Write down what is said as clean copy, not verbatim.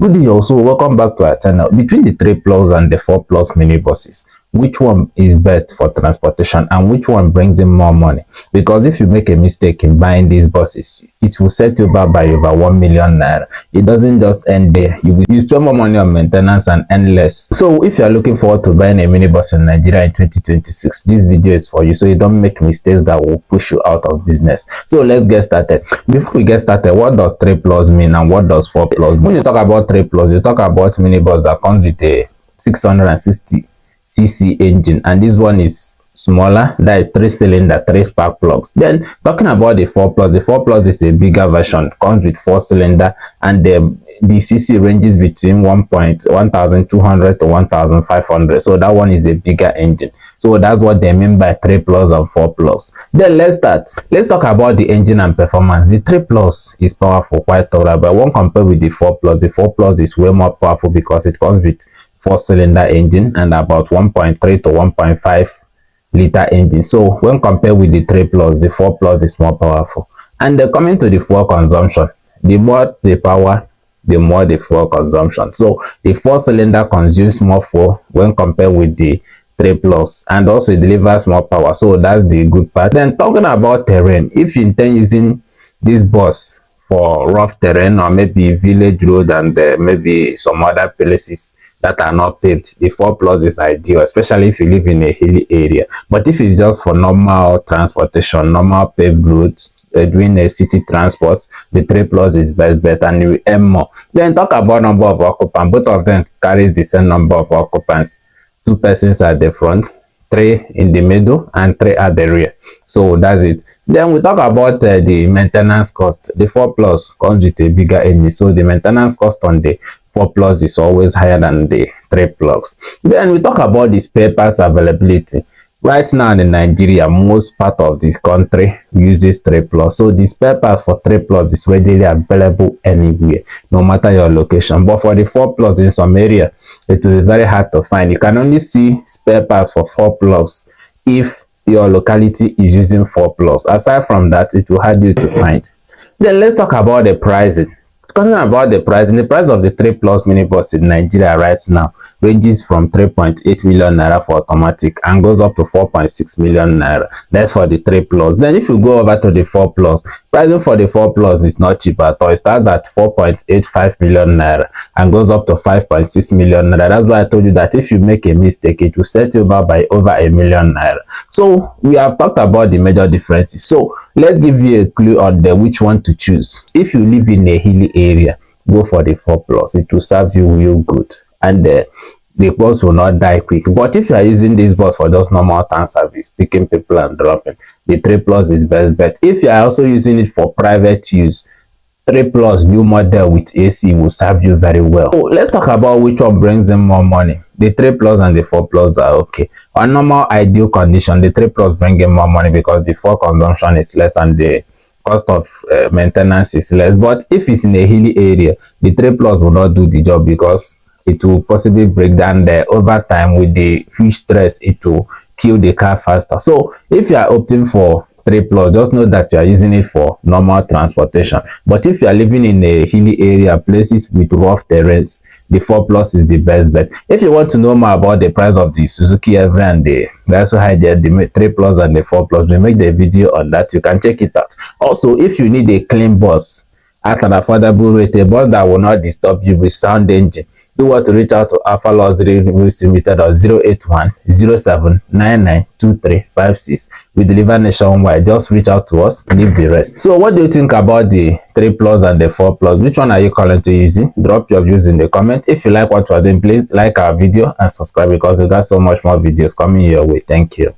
Good day also, welcome back to our channel. Between the 3 Plus and the 4 Plus minibuses, which one is best for transportation and which one brings in more money? Because if you make a mistake in buying these buses, it will set you back by over 1 million naira. It doesn't just end there. You spend more money on maintenance and end less. So if you are looking forward to buying a minibus in Nigeria in 2026, this video is for you, so you don't make mistakes that will push you out of business. So let's get started. Before we get started, what does 3 Plus mean and what does 4 Plus mean? When you talk about 3 Plus, you talk about minibus that comes with a 660cc engine, and this one is smaller, that is 3-cylinder, 3 spark plugs. Then talking about the 4 Plus, the 4 Plus is a bigger version, comes with 4-cylinder, and the cc ranges between 1200 to 1500. So that one is a bigger engine. So that's what they mean by 3 Plus and 4 Plus. Then let's talk about the engine and performance. The 3 Plus is powerful, quite taller, but when compared with the 4 Plus, the 4 Plus is way more powerful because it comes with 4-cylinder engine and about 1.3 to 1.5 liter engine. So when compared with the 3 Plus, the 4 Plus is more powerful. And coming to the fuel consumption, the more the power, the more the fuel consumption. So the 4-cylinder consumes more fuel when compared with the 3 Plus, and also it delivers more power. So that's the good part. Then talking about terrain, if you intend using this bus for rough terrain or maybe village road and maybe some other places that are not paved, the 4 Plus is ideal, especially if you live in a hilly area. But if it's just for normal transportation, normal paved roads, doing a city transport, the 3 Plus is best bet and you will earn more. Then talk about number of occupants. Both of them carries the same number of occupants. 2 persons at the front, 3 in the middle, and 3 at the rear. So that's it. Then we talk about the maintenance cost. The 4 Plus comes with a bigger engine, so the maintenance cost on the 4 Plus is always higher than the 3 Plus. Then we talk about the spare parts availability. Right now in Nigeria, most part of this country uses 3 Plus. So the spare parts for 3 Plus is readily available anywhere, no matter your location. But for the 4 Plus, in some area, it will be very hard to find. You can only see spare parts for 4 Plus if your locality is using 4 Plus. Aside from that, it will hard you to find. Then let's talk about the pricing. Talking about the price of the 3 Plus minibus in Nigeria right now ranges from 3.8 million naira for automatic and goes up to 4.6 million naira. That's for the 3 Plus. Then if you go over to the 4 Plus, pricing for the 4 Plus is not cheap at all. It starts at 4.85 million naira and goes up to 5.6 million naira. That's why I told you that if you make a mistake, it will set you back by over a million naira. So we have talked about the major differences. So let's give you a clue on which one to choose. If you live in a hilly area, go for the 4 Plus. It will serve you real good, and the bus will not die quick. But if you are using this bus for just normal town service, picking people and dropping, the 3 Plus is best bet. If you are also using it for private use, 3 Plus new model with AC will serve you very well. So let's talk about which one brings in more money. The 3 Plus and the 4 Plus are okay. On normal ideal condition, the 3 Plus bring in more money because the fuel consumption is less and the cost of maintenance is less. But if it's in a hilly area, the 3 Plus will not do the job because it will possibly break down there over time. With the huge stress, it will kill the car faster. So if you are opting for 3 Plus, just know that you are using it for normal transportation. But if you are living in a hilly area, places with rough terrains, the 4 Plus is the best bet. If you want to know more about the price of the Suzuki Every and the Daihatsu Hijet, the 3 Plus and the 4 Plus, we make the video on that. You can check it out. Also, if you need a clean bus at an affordable rate, a bus that will not disturb you with sound engine, do want to reach out to Alpha Luxury Limited on 081 07 99 2356. We deliver nationwide. Just reach out to us, leave the rest. So what do you think about the 3 Plus and the 4 Plus? Which one are you currently using? Drop your views in the comment. If you like what you are doing, please like our video and subscribe because we got so much more videos coming your way. Thank you.